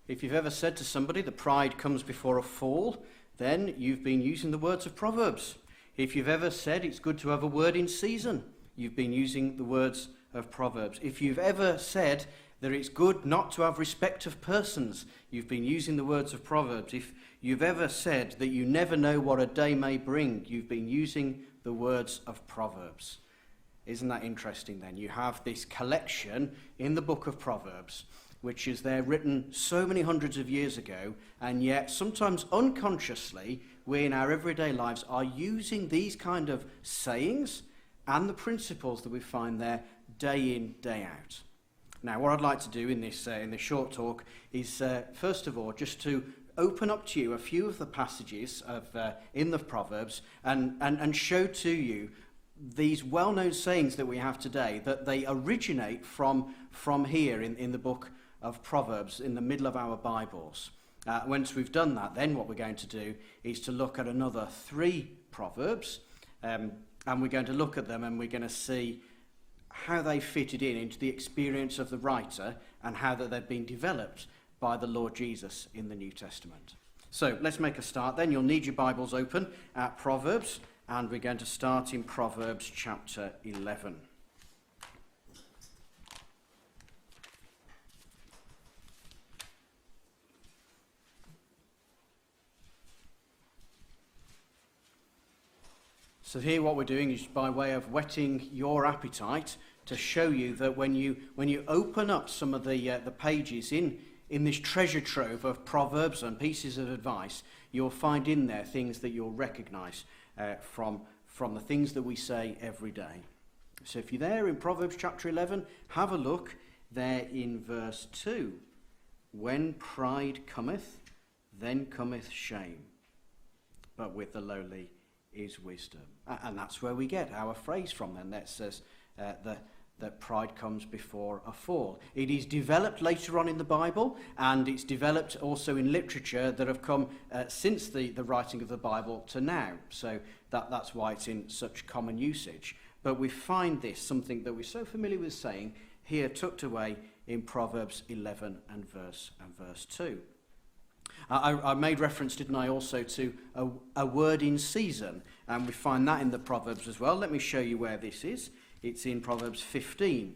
If you've ever said to somebody that pride comes before a fall, then you've been using the words of Proverbs. If you've ever said it's good to have a word in season, you've been using the words of Proverbs. If you've ever said that it's good not to have respect of persons, you've been using the words of Proverbs. If you've ever said that you never know what a day may bring, you've been using the words of Proverbs. Isn't that interesting then? You have this collection in the book of Proverbs, which is there written so many hundreds of years ago, and yet sometimes unconsciously we in our everyday lives are using these kind of sayings and the principles that we find there day in, day out. Now, what I'd like to do in this short talk is, first of all, just to open up to you a few of the passages in the Proverbs and show to you these well-known sayings that we have today, that they originate from here in the book of Proverbs, in the middle of our Bibles. Once we've done that, then what we're going to do is to look at another 3 Proverbs, and we're going to look at them and we're going to see how they fitted into the experience of the writer and how that they've been developed by the Lord Jesus in the New Testament. So let's make a start then. You'll need your Bibles open at Proverbs, and we're going to start in Proverbs chapter 11. So here what we're doing is by way of whetting your appetite to show you that when you open up some of the pages in this treasure trove of Proverbs and pieces of advice, you'll find in there things that you'll recognise from the things that we say every day. So if you're there in Proverbs chapter 11, have a look there in verse 2. When pride cometh, then cometh shame, but with the lowly is wisdom. And that's where we get our phrase from then that says that pride comes before a fall. It is developed later on in the Bible, and it's developed also in literature that have come since the writing of the Bible to now. So that's why it's in such common usage. But we find this, something that we're so familiar with saying, here tucked away in Proverbs 11 and verse 2. I made reference, didn't I, also to a word in season, and we find that in the Proverbs as well. Let me show you where this is. It's in Proverbs 15.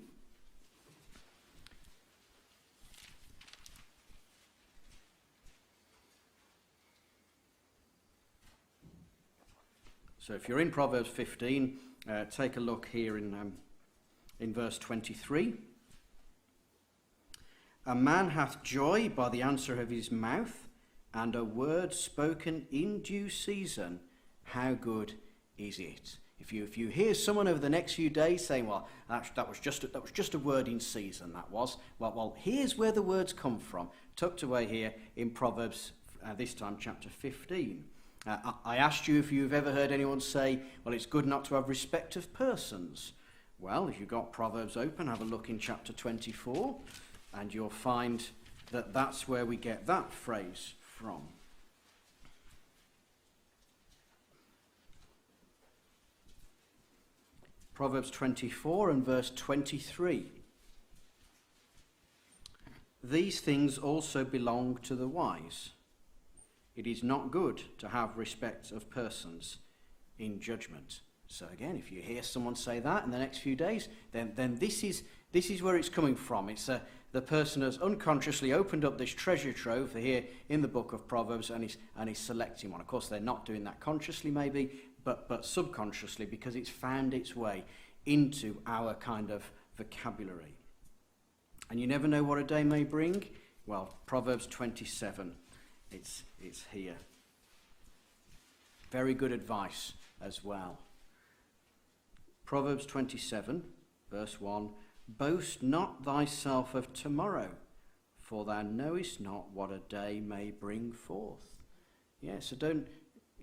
So if you're in Proverbs 15, take a look here in verse 23. A man hath joy by the answer of his mouth, and a word spoken in due season, how good is it? If you hear someone over the next few days saying, well, that was just a word in season, that was. Well, here's where the words come from, tucked away here in Proverbs, this time chapter 15. I asked you if you've ever heard anyone say, well, it's good not to have respect of persons. Well, if you've got Proverbs open, have a look in chapter 24, and you'll find that that's where we get that phrase from. Proverbs 24 and verse 23. These things also belong to the wise. It is not good to have respect of persons in judgment. So again, if you hear someone say that in the next few days, then this is where it's coming from. It's the person has unconsciously opened up this treasure trove here in the book of Proverbs, and he's selecting one. Of course, they're not doing that consciously, maybe, but subconsciously, because it's found its way into our kind of vocabulary. And you never know what a day may bring. Well, Proverbs 27, it's here. Very good advice as well. Proverbs 27, verse 1. Boast not thyself of tomorrow, for thou knowest not what a day may bring forth. Yeah, so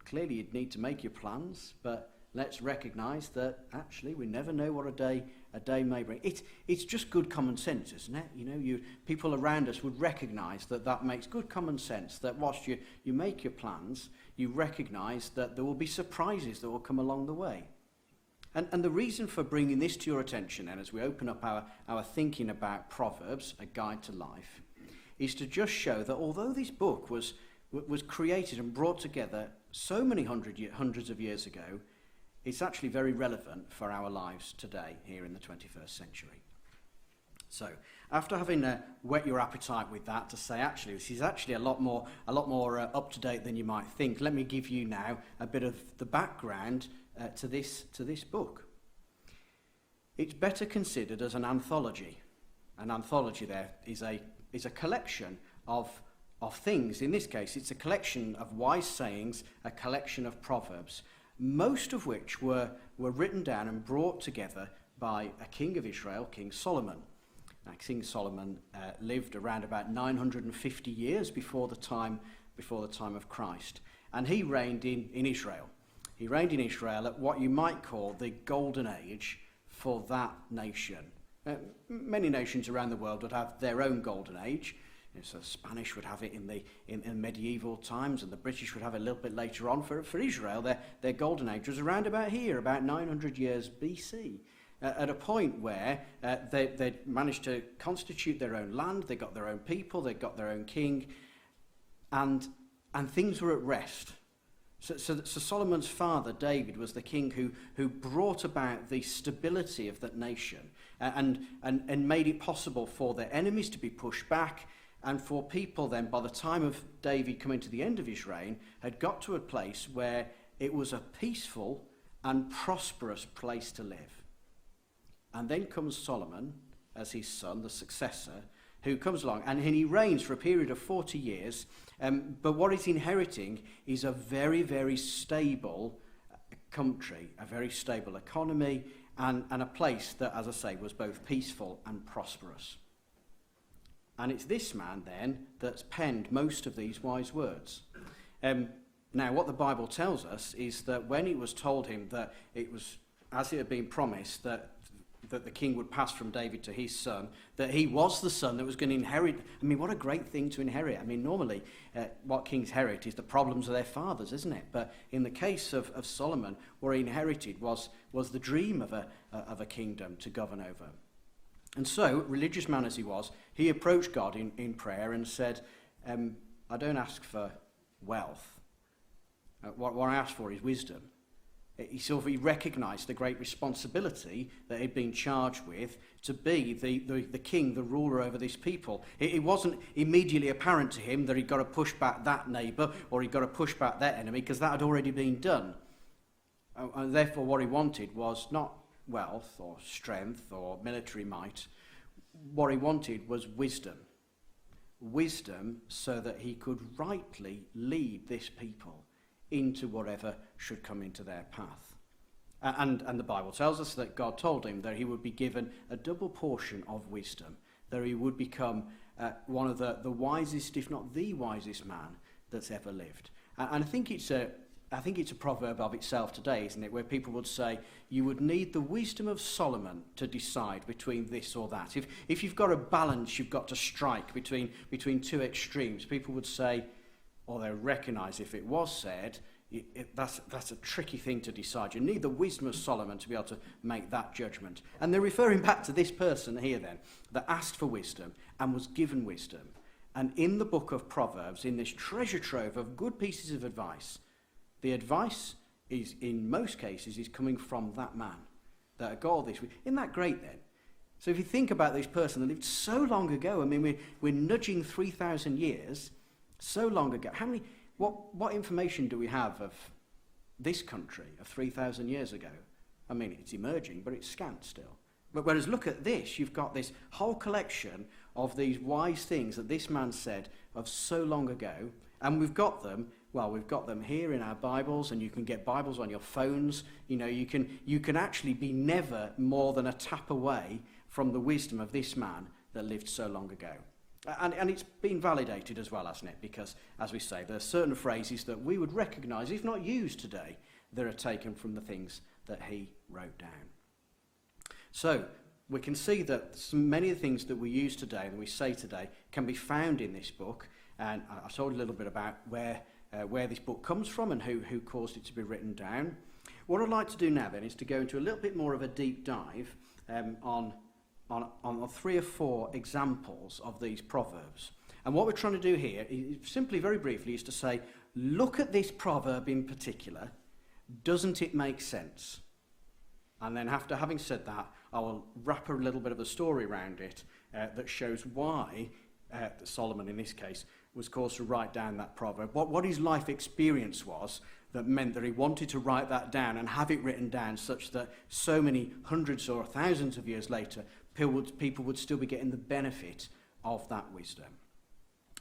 clearly you'd need to make your plans, but let's recognise that actually we never know what a day may bring. It's just good common sense, isn't it? You know, people around us would recognise that makes good common sense, that whilst you make your plans, you recognise that there will be surprises that will come along the way. And the reason for bringing this to your attention then, as we open up our thinking about Proverbs, a guide to life, is to just show that although this book was created and brought together so many hundreds of years ago, it's actually very relevant for our lives today here in the 21st century. So, after having whet your appetite with that to say, actually, this is actually a lot more up to date than you might think, let me give you now a bit of the background to this book. It's better considered as an anthology. An anthology there is a collection of things. In this case, it's a collection of wise sayings, a collection of proverbs, most of which were written down and brought together by a king of Israel, King Solomon. Now, King Solomon lived around about 950 years before the time of Christ, and he reigned in Israel. He reigned in Israel at what you might call the golden age for that nation. Many nations around the world would have their own golden age. So the Spanish would have it in medieval times, and the British would have it a little bit later on. For Israel, their golden age was around about here, about 900 years BC. At a point where they'd managed to constitute their own land, they got their own people, they got their own king, and things were at rest. So Solomon's father, David, was the king who brought about the stability of that nation and made it possible for their enemies to be pushed back, and for people then, by the time of David coming to the end of his reign, had got to a place where it was a peaceful and prosperous place to live. And then comes Solomon as his son, the successor, who comes along, and he reigns for a period of 40 years. But what he's inheriting is a very, very stable country, a very stable economy, and a place that, as I say, was both peaceful and prosperous. And it's this man, then, that's penned most of these wise words. Now, what the Bible tells us is that when it was told him that it was, as it had been promised, that the king would pass from David to his son, that he was the son that was going to inherit. I mean, what a great thing to inherit. I mean, normally what kings inherit is the problems of their fathers, isn't it? But in the case of Solomon, what he inherited was the dream of a kingdom to govern over. And so, religious man as he was, he approached God in prayer and said, I don't ask for wealth. What I ask for is wisdom. He recognised the great responsibility that he'd been charged with to be the king, the ruler over this people. It wasn't immediately apparent to him that he'd got to push back that neighbour or he'd got to push back that enemy, because that had already been done. And therefore what he wanted was not wealth or strength or military might. What he wanted was wisdom. Wisdom so that he could rightly lead this people into whatever should come into their path. And the Bible tells us that God told him that he would be given a double portion of wisdom, that he would become one of the wisest, if not the wisest man that's ever lived. And I think it's a proverb of itself today, isn't it, where people would say you would need the wisdom of Solomon to decide between this or that. If you've got a balance, you've got to strike between two extremes, people would say, or they recognise if it was said, that's a tricky thing to decide. You need the wisdom of Solomon to be able to make that judgment. And they're referring back to this person here then, that asked for wisdom and was given wisdom. And in the book of Proverbs, in this treasure trove of good pieces of advice, the advice is, in most cases, is coming from that man that got all this. Isn't that great then? So if you think about this person that lived so long ago, I mean, we're nudging 3,000 years, so long ago. What information do we have of this country of 3,000 years ago? I mean, it's emerging, but it's scant still. But whereas look at this, you've got this whole collection of these wise things that this man said of so long ago, and we've got them here in our Bibles, and you can get Bibles on your phones. You know, you can actually be never more than a tap away from the wisdom of this man that lived so long ago. And it's been validated as well, hasn't it? Because, as we say, there are certain phrases that we would recognise, if not used today, that are taken from the things that he wrote down. So, we can see that many of the things that we use today and we say today can be found in this book. And I told you a little bit about where this book comes from and who caused it to be written down. What I'd like to do now then is to go into a little bit more of a deep dive on 3 or 4 examples of these proverbs. And what we're trying to do here, is simply, very briefly, is to say, look at this proverb in particular. Doesn't it make sense? And then after having said that, I will wrap a little bit of a story around it that shows why Solomon, in this case, was caused to write down that proverb. What his life experience was that meant that he wanted to write that down and have it written down such that so many hundreds or thousands of years later, people would still be getting the benefit of that wisdom.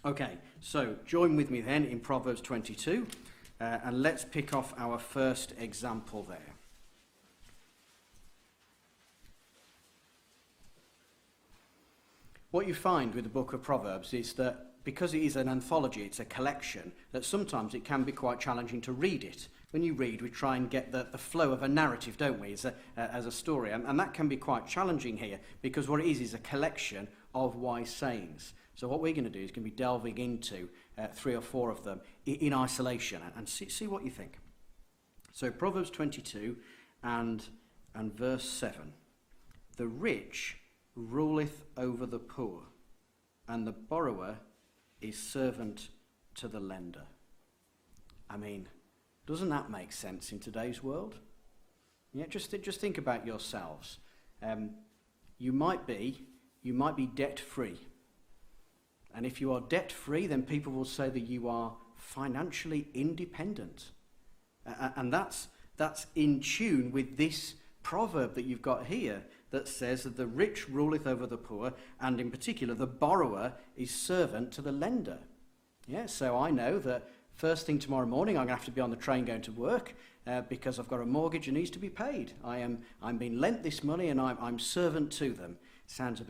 Okay, so join with me then in Proverbs 22, and let's pick off our first example there. What you find with the book of Proverbs is that because it is an anthology, it's a collection, that sometimes it can be quite challenging to read it. When you read, we try and get the flow of a narrative, don't we, as a story. And that can be quite challenging here, because what it is a collection of wise sayings. So what we're going to do is going to be delving into 3 or 4 of them in isolation and see what you think. So Proverbs 22 and verse 7. The rich ruleth over the poor, and the borrower is servant to the lender. I mean, doesn't that make sense in today's world? Yeah, just think about yourselves. You might be debt-free. And if you are debt-free, then people will say that you are financially independent. And that's in tune with this proverb that you've got here that says that the rich ruleth over the poor, and in particular the borrower is servant to the lender. Yeah, so I know that first thing tomorrow morning I'm going to have to be on the train going to work because I've got a mortgage that needs to be paid. I'm being lent this money and I'm servant to them. Sounds a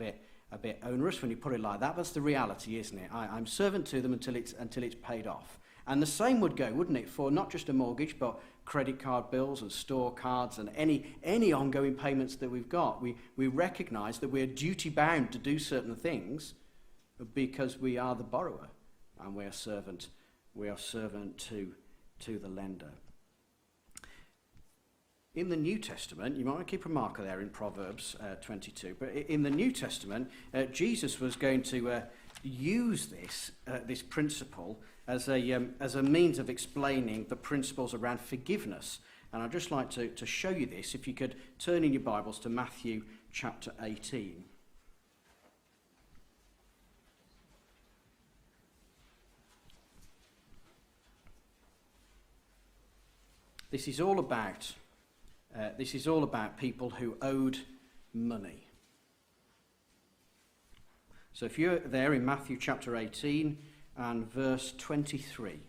bit onerous when you put it like that, but that's the reality, isn't it? I'm servant to them until it's paid off. And the same would go, wouldn't it, for not just a mortgage, but credit card bills and store cards and any ongoing payments that we've got. We recognise that we're duty-bound to do certain things because we are the borrower and we are servant to the lender. In the New Testament, you might want to keep a marker there in Proverbs 22, but in the New Testament, Jesus was going to use this principle as a means of explaining the principles around forgiveness. And I'd just like to show you this. If you could turn in your Bibles to Matthew chapter 18. This is all about people who owed money. So if you're there in Matthew chapter 18 and verse 23.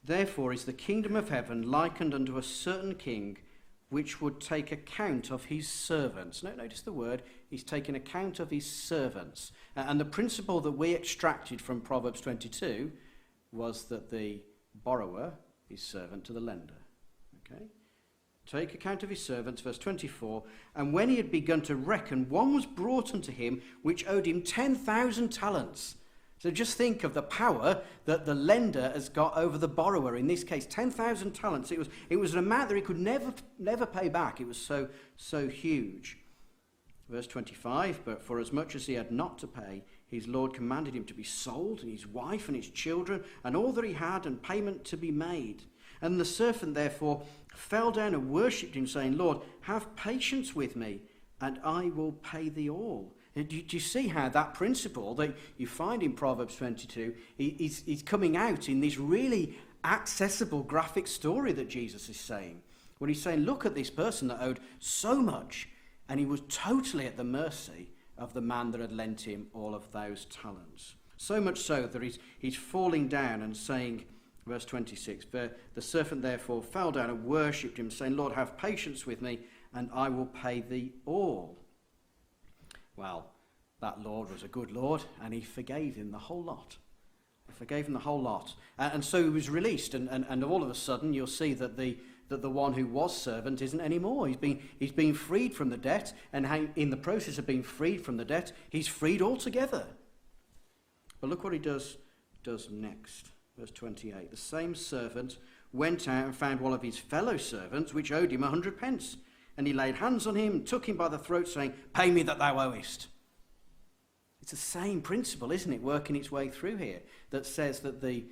Therefore is the kingdom of heaven likened unto a certain king, which would take account of his servants. Now, notice the word, he's taken account of his servants. And the principle that we extracted from Proverbs 22 was that the borrower is servant to the lender. Okay? Take account of his servants, verse 24. And when he had begun to reckon, one was brought unto him which owed him 10,000 talents. So just think of the power that the lender has got over the borrower. In this case, 10,000 talents. It was an amount that he could never pay back. It was so huge. Verse 25, but for as much as he had not to pay, his Lord commanded him to be sold, and his wife and his children, and all that he had, and payment to be made. And the servant therefore fell down and worshipped him, saying, Lord, have patience with me, and I will pay thee all. Do you see how that principle that you find in Proverbs 22 is coming out in this really accessible graphic story that Jesus is saying? When he's saying, look at this person that owed so much, and he was totally at the mercy of the man that had lent him all of those talents. So much so that he's falling down and saying, verse 26, the servant therefore fell down and worshipped him, saying, Lord, have patience with me, and I will pay thee all. Well, that Lord was a good Lord, and he forgave him the whole lot. He forgave him the whole lot. And so he was released, and all of a sudden you'll see that the one who was servant isn't anymore. He's been freed from the debt, and in the process of being freed from the debt, he's freed altogether. But look what he does next. Verse 28, the same servant went out and found one of his fellow servants, which owed him 100 pence. And he laid hands on him, took him by the throat, saying, pay me that thou owest. It's the same principle, isn't it, working its way through here, that says that the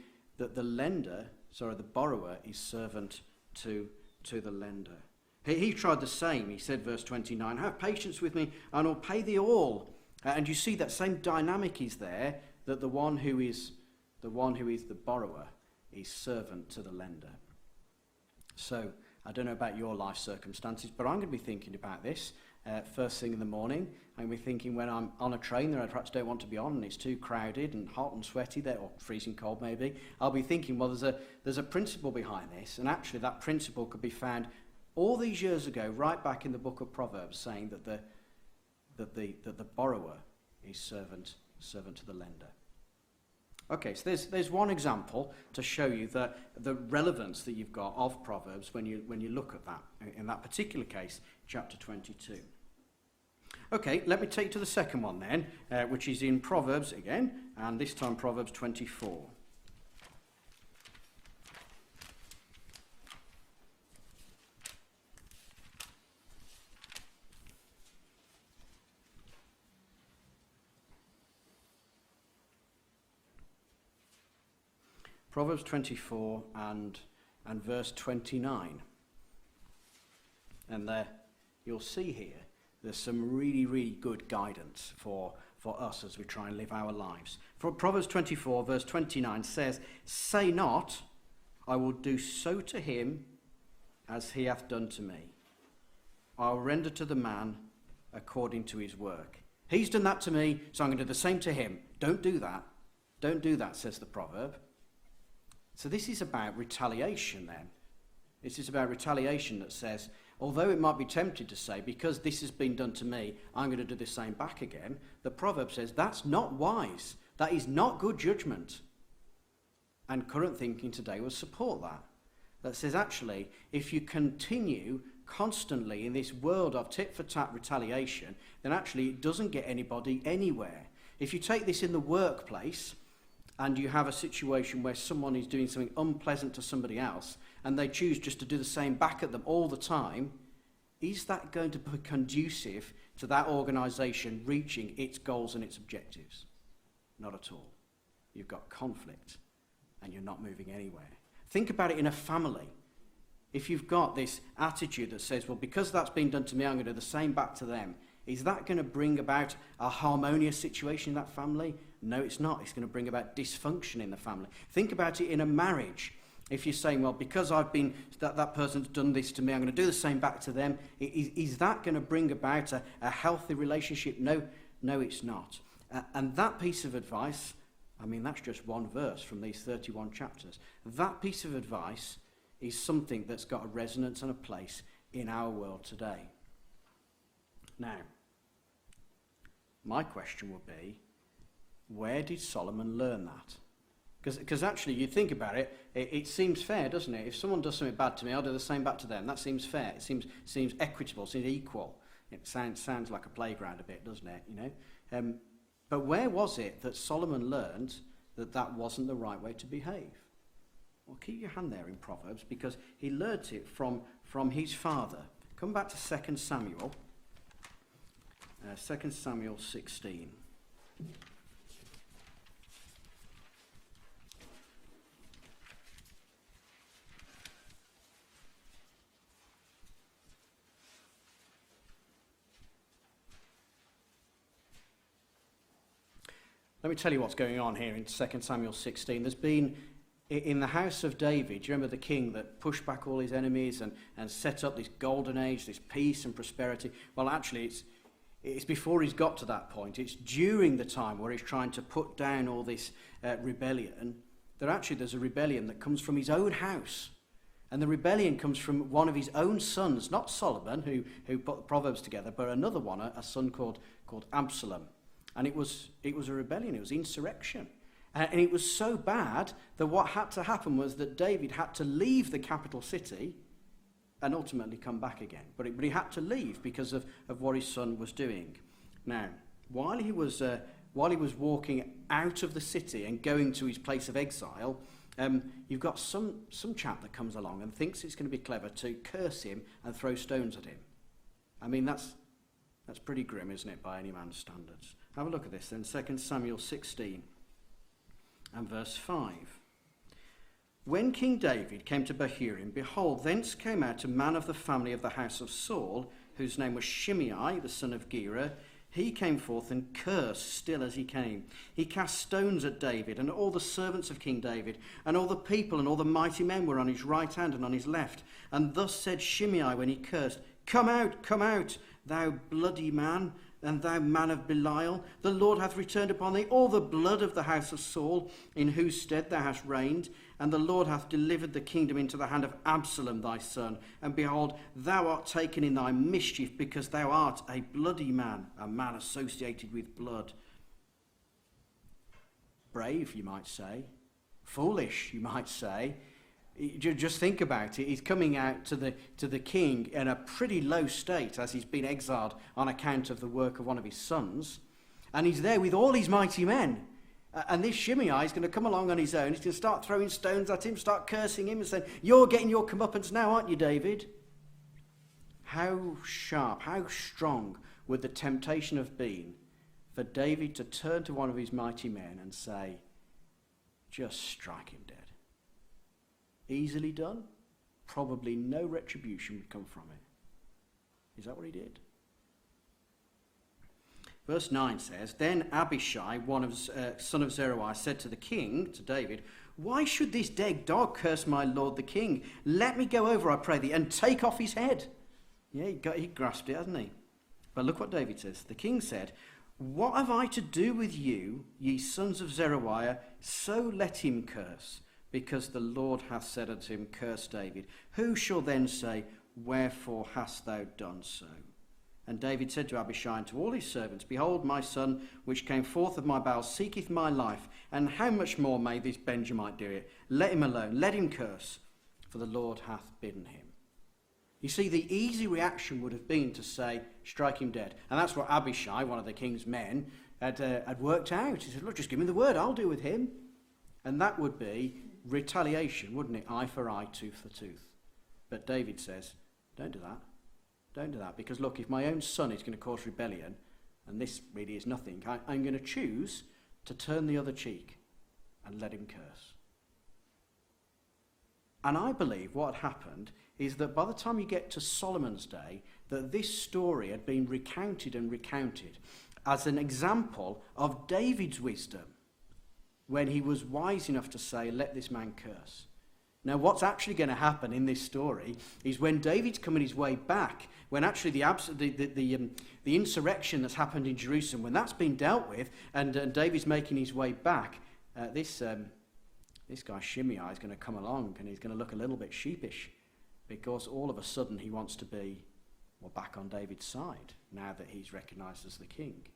borrower is servant to the lender. He tried the same. He said, verse 29, have patience with me and I'll pay thee all. And you see that same dynamic is there, that the one who is the borrower is servant to the lender. So I don't know about your life circumstances, but I'm going to be thinking about this first thing in the morning. I'm going to be thinking when I'm on a train that I perhaps don't want to be on and it's too crowded and hot and sweaty there, or freezing cold maybe. I'll be thinking, well, there's a principle behind this, and actually that principle could be found all these years ago, right back in the book of Proverbs, saying that the borrower is servant to the lender. Okay, so there's one example to show you the relevance that you've got of Proverbs when you look at that, in that particular case, chapter 22. Okay, let me take you to the second one then, which is in Proverbs again, and this time Proverbs 24. Proverbs 24 and verse 29. And there you'll see here there's some really, really good guidance for us as we try and live our lives. For Proverbs 24 verse 29 says, say not, I will do so to him as he hath done to me. I'll render to the man according to his work. He's done that to me, so I'm going to do the same to him. Don't do that. Don't do that, says the proverb. So this is about retaliation then. This is about retaliation that says, although it might be tempted to say, because this has been done to me, I'm going to do the same back again, the proverb says that's not wise. That is not good judgment. And current thinking today will support that. That says actually, if you continue constantly in this world of tit-for-tat retaliation, then actually it doesn't get anybody anywhere. If you take this in the workplace, and you have a situation where someone is doing something unpleasant to somebody else, and they choose just to do the same back at them all the time, is that going to be conducive to that organisation reaching its goals and its objectives? Not at all. You've got conflict, and you're not moving anywhere. Think about it in a family. If you've got this attitude that says, well, because that's been done to me, I'm going to do the same back to them, is that going to bring about a harmonious situation in that family? No, it's not. It's going to bring about dysfunction in the family. Think about it in a marriage. If you're saying, well, because that person's done this to me, I'm going to do the same back to them, is that going to bring about a healthy relationship? No, it's not. And that piece of advice, I mean, that's just one verse from these 31 chapters. That piece of advice is something that's got a resonance and a place in our world today. Now, my question would be, where did Solomon learn that? Because actually, you think about it, it seems fair, doesn't it? If someone does something bad to me, I'll do the same back to them. That seems fair. It seems equitable, seems equal. It sounds like a playground a bit, doesn't it? You know. But where was it that Solomon learned that wasn't the right way to behave? Well, keep your hand there in Proverbs, because he learnt it from his father. Come back to 2 Samuel. 2 Samuel 16. Let me tell you what's going on here in 2 Samuel 16. There's been, in the house of David, do you remember the king that pushed back all his enemies and set up this golden age, this peace and prosperity? Well, actually, it's before he's got to that point. It's during the time where he's trying to put down all this rebellion, that actually there's a rebellion that comes from his own house. And the rebellion comes from one of his own sons, not Solomon, who put the Proverbs together, but another one, a son called Absalom. And it was a rebellion, it was insurrection. And it was so bad that what had to happen was that David had to leave the capital city and ultimately come back again. But he had to leave because of what his son was doing. Now, while he was walking out of the city and going to his place of exile, you've got some chap that comes along and thinks it's going to be clever to curse him and throw stones at him. I mean, that's pretty grim, isn't it, by any man's standards? Have a look at this then, 2 Samuel 16 and verse 5. When King David came to Bahurim, behold, thence came out a man of the family of the house of Saul, whose name was Shimei, the son of Gera. He came forth and cursed still as he came. He cast stones at David and all the servants of King David, and all the people and all the mighty men were on his right hand and on his left. And thus said Shimei when he cursed, come out, thou bloody man, and thou man of Belial. The Lord hath returned upon thee all the blood of the house of Saul, in whose stead thou hast reigned. And the Lord hath delivered the kingdom into the hand of Absalom thy son. And behold, thou art taken in thy mischief, because thou art a bloody man, a man associated with blood. Brave, you might say. Foolish, you might say. Just think about it. He's coming out to the king in a pretty low state, as he's been exiled on account of the work of one of his sons. And he's there with all his mighty men. And this Shimei is going to come along on his own. He's going to start throwing stones at him, start cursing him and saying, you're getting your comeuppance now, aren't you, David? How sharp, how strong would the temptation have been for David to turn to one of his mighty men and say, just strike him dead? Easily done? Probably no retribution would come from it. Is that what he did? Verse 9 says, Then Abishai, son of Zeruiah, said to the king, to David, Why should this dead dog curse my lord the king? Let me go over, I pray thee, and take off his head. Yeah, he grasped it, hasn't he? But look what David says. The king said, What have I to do with you, ye sons of Zeruiah? So let him curse, because the Lord hath said unto him, Curse David. Who shall then say, Wherefore hast thou done so? And David said to Abishai and to all his servants, Behold, my son, which came forth of my bowels, seeketh my life. And how much more may this Benjamite do it? Let him alone, let him curse, for the Lord hath bidden him. You see, the easy reaction would have been to say, strike him dead. And that's what Abishai, one of the king's men, had worked out. He said, look, just give me the word, I'll do with him. And that would be retaliation, wouldn't it? Eye for eye, tooth for tooth. But David says, don't do that. Don't do that, because look, if my own son is going to cause rebellion, and this really is nothing, I'm going to choose to turn the other cheek and let him curse. And I believe what happened is that by the time you get to Solomon's day, that this story had been recounted and recounted as an example of David's wisdom when he was wise enough to say, let this man curse. Now, what's actually going to happen in this story is when David's coming his way back, when actually the insurrection that's happened in Jerusalem, when that's been dealt with, and David's making his way back, this guy Shimei is going to come along, and he's going to look a little bit sheepish, because all of a sudden he wants to be back on David's side now that he's recognised as the king.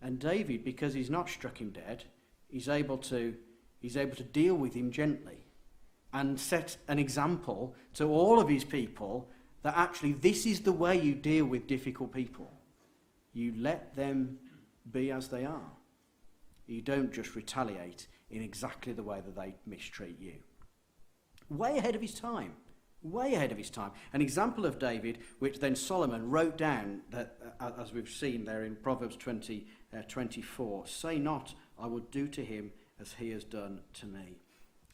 And David, because he's not struck him dead, he's able to deal with him gently and set an example to all of his people that actually this is the way you deal with difficult people. You let them be as they are. You don't just retaliate in exactly the way that they mistreat you. Way ahead of his time. Way ahead of his time. An example of David, which then Solomon wrote down, that, as we've seen there in Proverbs 24, say not, I will do to him as he has done to me.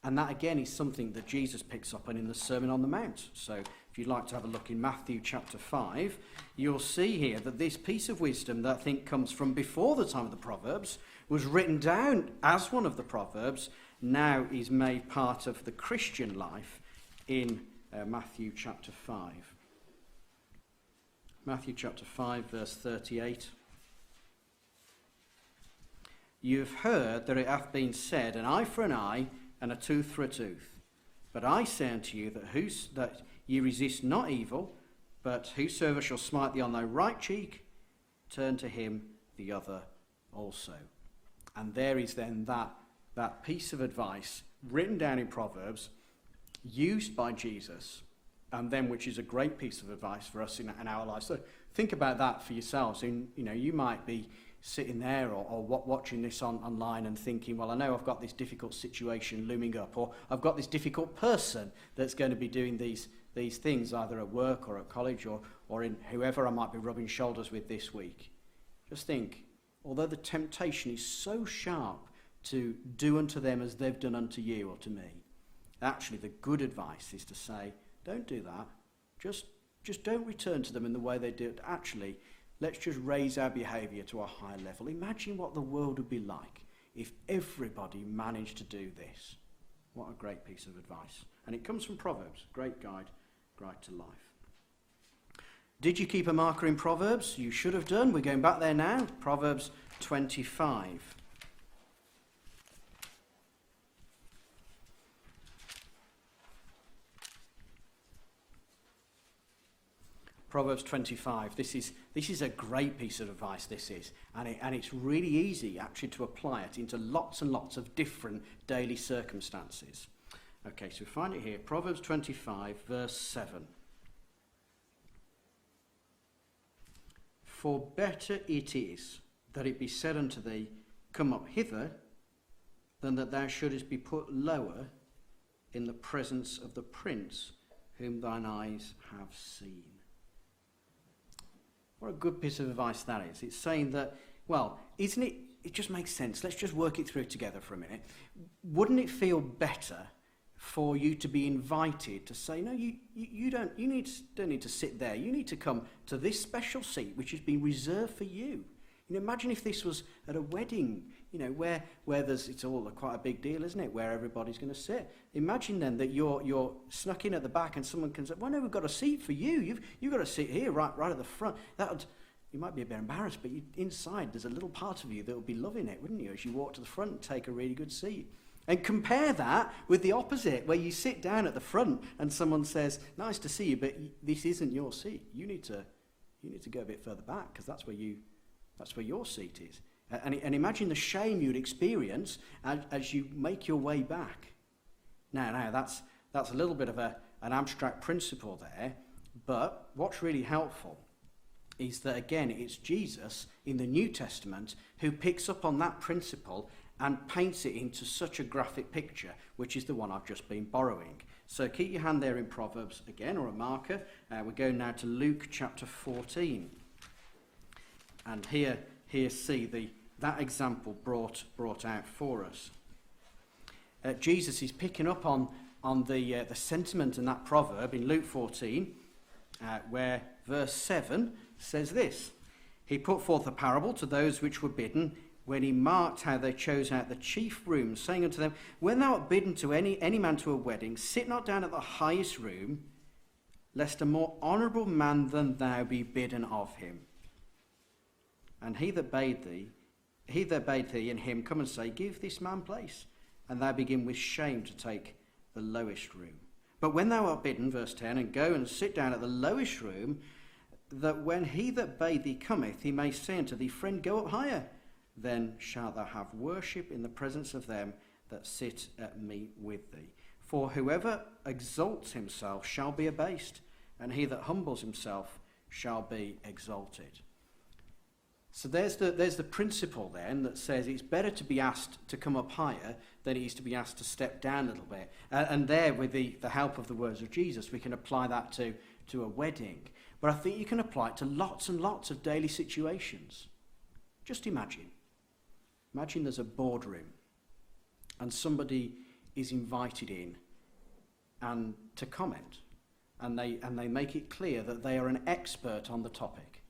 And that again is something that Jesus picks up on in the Sermon on the Mount. So if you'd like to have a look in Matthew chapter 5, you'll see here that this piece of wisdom that I think comes from before the time of the Proverbs was written down as one of the Proverbs, now is made part of the Christian life in Matthew chapter 5. Matthew chapter 5, verse 38. You have heard that it hath been said, an eye for an eye, and a tooth for a tooth. But I say unto you that ye resist not evil, but whosoever shall smite thee on thy right cheek, turn to him the other also. And there is then that piece of advice written down in Proverbs, used by Jesus, and then which is a great piece of advice for us in our lives. So think about that for yourselves. You might be sitting there or watching this online and thinking, well, I know I've got this difficult situation looming up, or I've got this difficult person that's going to be doing these things, either at work or at college or in whoever I might be rubbing shoulders with this week. Just think, although the temptation is so sharp to do unto them as they've done unto you or to me, actually the good advice is to say, don't do that. Just don't return to them in the way they did. Actually, let's just raise our behaviour to a higher level. Imagine what the world would be like if everybody managed to do this. What a great piece of advice. And it comes from Proverbs, great guide to life. Did you keep a marker in Proverbs? You should have done. We're going back there now. Proverbs 25. Proverbs 25. This is a great piece of advice, this is. And it's really easy, actually, to apply it into lots and lots of different daily circumstances. Okay, so we find it here. Proverbs 25, verse 7. For better it is that it be said unto thee, come up hither, than that thou shouldest be put lower in the presence of the prince whom thine eyes have seen. What a good piece of advice that is. It's saying that, well, isn't it, it just makes sense. Let's just work it through together for a minute. Wouldn't it feel better for you to be invited to say, no, you don't need to sit there. You need to come to this special seat which has been reserved for you. You know, imagine if this was at a wedding, you know, where it's all quite a big deal, isn't it? Where everybody's going to sit. Imagine then that you're snuck in at the back and someone can say, well, no, we've got a seat for you. You've got to sit here right at the front. You might be a bit embarrassed, but inside there's a little part of you that will be loving it, wouldn't you, as you walk to the front and take a really good seat. And compare that with the opposite, where you sit down at the front and someone says, nice to see you, but this isn't your seat. You need to go a bit further back, because that's where your seat is. And imagine the shame you'd experience as you make your way back. Now that's a little bit of an abstract principle there, but what's really helpful is that, again, it's Jesus in the New Testament who picks up on that principle and paints it into such a graphic picture, which is the one I've just been borrowing. So keep your hand there in Proverbs again, or a marker. We're going now to Luke chapter 14. And here see that example brought out for us. Jesus is picking up on the sentiment in that proverb in Luke 14, where verse 7 says this. He put forth a parable to those which were bidden, when he marked how they chose out the chief rooms, saying unto them, when thou art bidden to any man to a wedding, sit not down at the highest room, lest a more honourable man than thou be bidden of him. And he that bade thee and him come and say, give this man place, and thou begin with shame to take the lowest room. But when thou art bidden, verse 10, and go and sit down at the lowest room, that when he that bade thee cometh, he may say unto thee, friend, go up higher. Then shalt thou have worship in the presence of them that sit at meat with thee. For whoever exalts himself shall be abased, and he that humbles himself shall be exalted. So there's the principle then that says it's better to be asked to come up higher than it is to be asked to step down a little bit. And there, with the help of the words of Jesus, we can apply that to a wedding. But I think you can apply it to lots and lots of daily situations. Just imagine there's a boardroom and somebody is invited in and to comment, and they make it clear that they are an expert on the topic.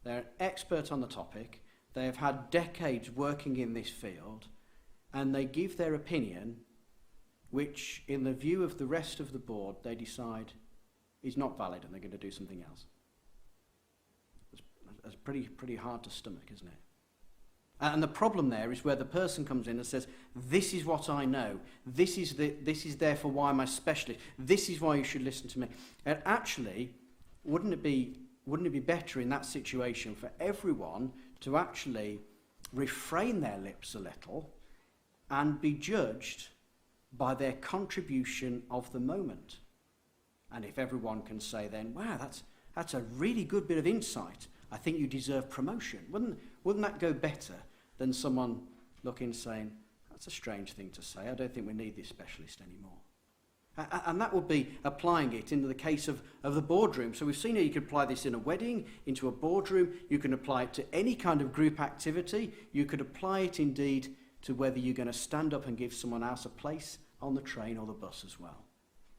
They're an expert on the topic. They have had decades working in this field, and they give their opinion, which, in the view of the rest of the board, they decide is not valid, and they're going to do something else. It's pretty hard to stomach, isn't it? And the problem there is where the person comes in and says, this is what I know. This is therefore why I'm a specialist. This is why you should listen to me. And actually, wouldn't it be better in that situation for everyone to actually refrain their lips a little and be judged by their contribution of the moment? And if everyone can say then, wow, that's a really good bit of insight. I think you deserve promotion. Wouldn't that go better than someone looking and saying, that's a strange thing to say. I don't think we need this specialist anymore. And that would be applying it in the case of the boardroom. So we've seen how you could apply this in a wedding, into a boardroom. You can apply it to any kind of group activity. You could apply it indeed to whether you're going to stand up and give someone else a place on the train or the bus as well.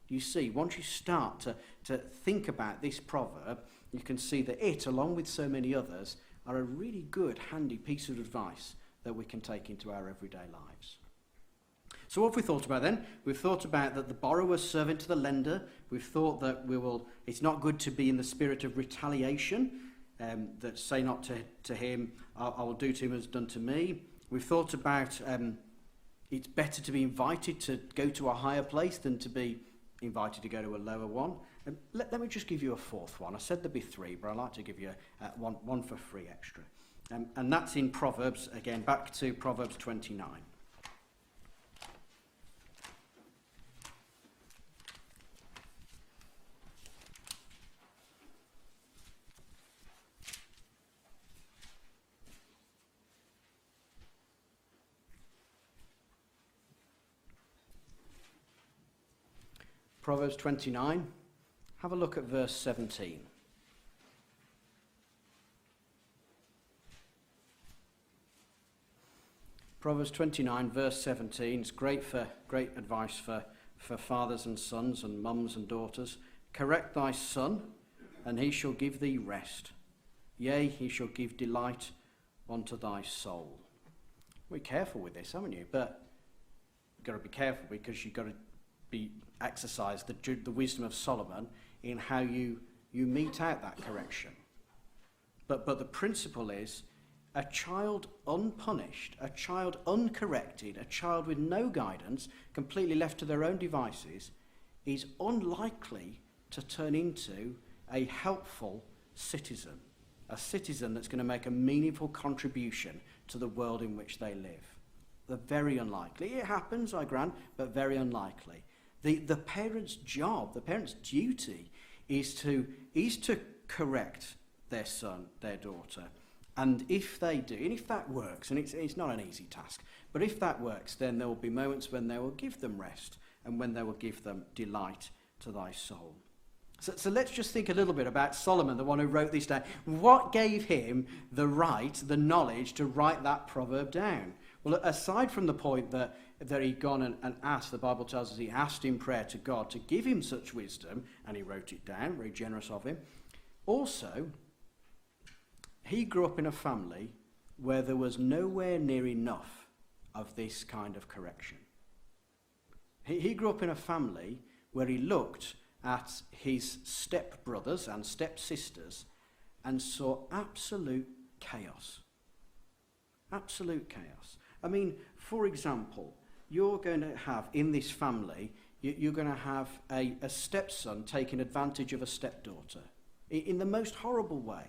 You see, once you start to think about this proverb, you can see that it, along with so many others, are a really good, handy piece of advice that we can take into our everyday lives. So what have we thought about then? We've thought about that the borrower's servant to the lender. We've thought that it's not good to be in the spirit of retaliation, that say not to him, I will do to him as done to me. We've thought about it's better to be invited to go to a higher place than to be invited to go to a lower one. Let me just give you a fourth one. I said there'd be three, but I'd like to give you one for free extra. And that's in Proverbs, again, back to Proverbs 29. Proverbs 29, have a look at verse 17. Proverbs 29, verse 17, it's great advice for fathers and sons and mums and daughters. Correct thy son, and he shall give thee rest. Yea, he shall give delight unto thy soul. We're careful with this, haven't you? But you've got to be careful because you've got to exercise the wisdom of Solomon in how you mete out that correction. But the principle is, a child unpunished, a child uncorrected, a child with no guidance, completely left to their own devices, is unlikely to turn into a helpful citizen, a citizen that's going to make a meaningful contribution to the world in which they live. They're very unlikely. It happens, I grant, but very unlikely. The parent's job, the parent's duty is to correct their son, their daughter. And if they do, and if that works, and it's not an easy task, but if that works, then there will be moments when they will give them rest and when they will give them delight to thy soul. So let's just think a little bit about Solomon, the one who wrote this down. What gave him the right, the knowledge to write that proverb down? Well, aside from the point that he'd gone and asked, the Bible tells us he asked in prayer to God to give him such wisdom, and he wrote it down, very generous of him. Also, he grew up in a family where there was nowhere near enough of this kind of correction. He grew up in a family where he looked at his stepbrothers and stepsisters and saw absolute chaos. Absolute chaos. I mean, for example, you're going to have, in this family, you're going to have a stepson taking advantage of a stepdaughter in the most horrible way.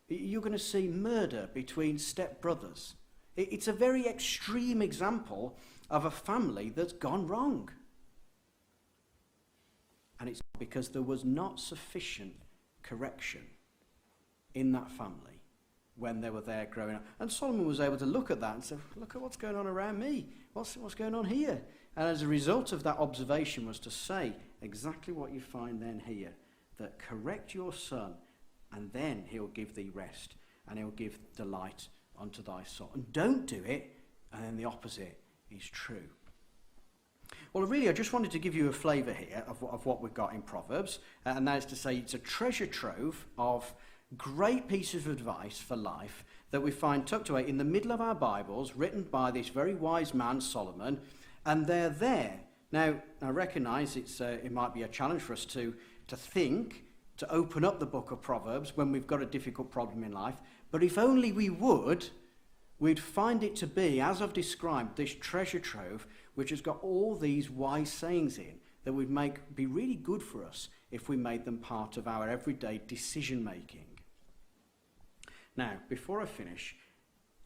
You're going to see murder between stepbrothers. It's a very extreme example of a family that's gone wrong. And it's because there was not sufficient correction in that family when they were there growing up. And Solomon was able to look at that and say, look at what's going on around me. What's going on here? And as a result of that observation was to say exactly what you find then here, that correct your son, and then he'll give thee rest, and he'll give delight unto thy soul. And don't do it, and then the opposite is true. Well, really, I just wanted to give you a flavour here of what we've got in Proverbs, and that is to say it's a treasure trove of great pieces of advice for life that we find tucked away in the middle of our Bibles, written by this very wise man, Solomon, and they're there. Now, I recognise it might be a challenge for us to think, to open up the book of Proverbs when we've got a difficult problem in life, but if only we would, we'd find it to be, as I've described, this treasure trove which has got all these wise sayings in that would be really good for us if we made them part of our everyday decision making. Now, before I finish,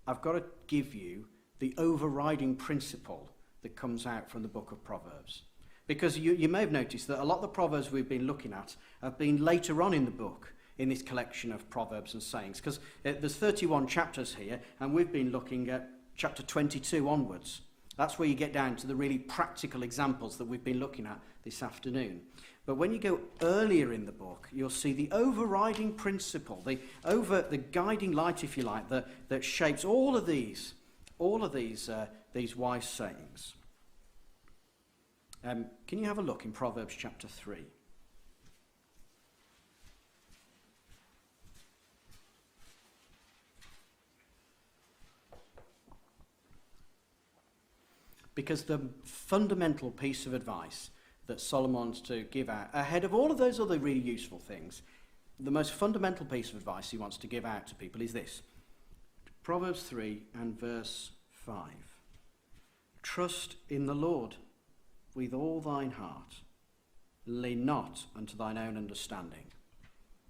I've got to give you the overriding principle that comes out from the book of Proverbs. Because you may have noticed that a lot of the Proverbs we've been looking at have been later on in the book, in this collection of Proverbs and sayings. Because there's 31 chapters here, and we've been looking at chapter 22 onwards. That's where you get down to the really practical examples that we've been looking at this afternoon. But when you go earlier in the book, you'll see the overriding principle, the guiding light, if you like, that shapes all of these wise sayings. Can you have a look in Proverbs chapter 3? Because the fundamental piece of advice that Solomon's to give out, ahead of all of those other really useful things, the most fundamental piece of advice he wants to give out to people is this. Proverbs 3 and verse 5. Trust in the Lord with all thine heart. Lean not unto thine own understanding.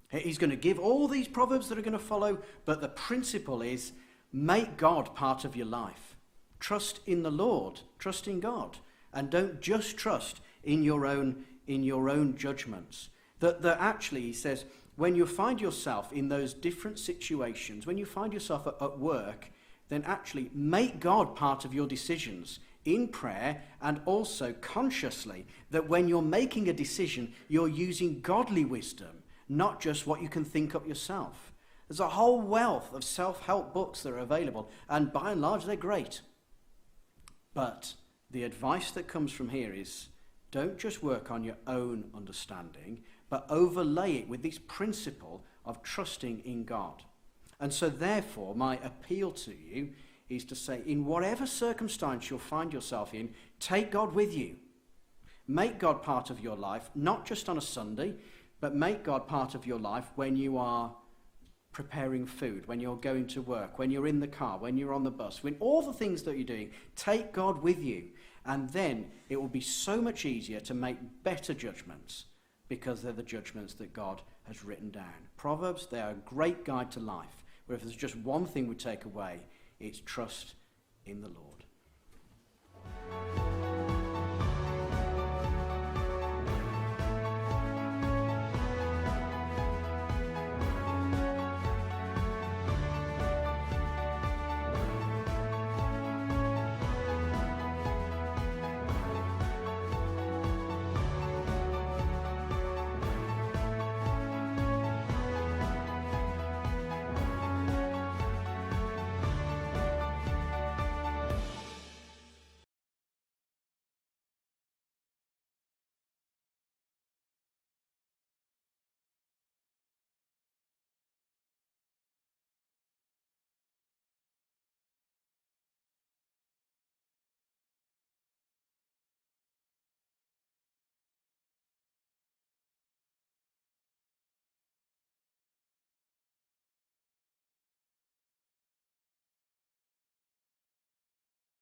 He's going to give all these proverbs that are going to follow, but the principle is make God part of your life. Trust in the Lord, trust in God, and don't just trust in your own judgments. That actually, he says, when you find yourself in those different situations, when you find yourself at work, then actually make God part of your decisions in prayer, and also consciously that when you're making a decision, you're using godly wisdom, not just what you can think up yourself. There's a whole wealth of self-help books that are available, and by and large, they're great. But the advice that comes from here is don't just work on your own understanding, but overlay it with this principle of trusting in God. And so therefore, my appeal to you is to say, in whatever circumstance you'll find yourself in, take God with you. Make God part of your life, not just on a Sunday, but make God part of your life when you are preparing food, when you're going to work, when you're in the car, when you're on the bus, when all the things that you're doing, take God with you. And then it will be so much easier to make better judgments because they're the judgments that God has written down. Proverbs, they are a great guide to life, where if there's just one thing we take away, it's trust in the Lord.